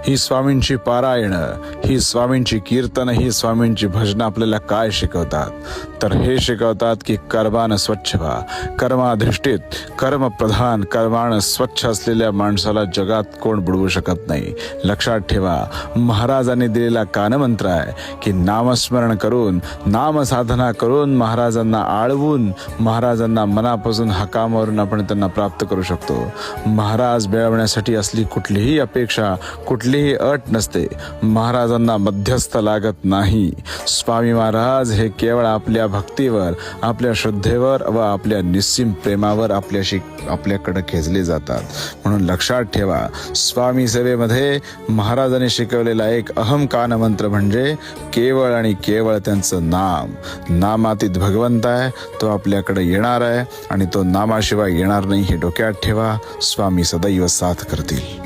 ही स्वामींची पारायण, ही स्वामींची कीर्तन, ही स्वामींची भजन आपल्याला काय शिकवतात? तर हे शिकवतात की कर्मानं स्वच्छ व्हा. कर्माधिष्ठित, कर्मप्रधान, कर्मानं स्वच्छ असलेल्या माणसाला जगात कोण बुडवू शकत नाही. लक्षात ठेवा, महाराजांनी दिलेला कानमंत्र आहे की नामस्मरण करून, नामसाधना करून, महाराजांना आळवून, महाराजांना मनापासून हाका मारून आपण त्यांना प्राप्त करू शकतो. महाराज मिळवण्यासाठी असली कुठलीही अपेक्षा, कुठलीही अट नसते. महाराजांना मध्यस्थ लागत नाही. स्वामी महाराज हे केवळ आपल्या भक्तीवर, आपल्या श्रद्धेवर व आपल्या निस्सीम प्रेमावर आपल्याकडे खेचले जातात. म्हणून लक्षात ठेवा, स्वामी सेवेमध्ये महाराजांनी शिकवलेला एक अहम कानमंत्र म्हणजे केवळ आणि केवळ त्यांचं नाम. नामातीत भगवंत आहे, तो आपल्याकडे येणार आहे आणि तो नामाशिवाय येणार नाही. हे डोक्यात ठेवा. स्वामी सदैव साथ करतील.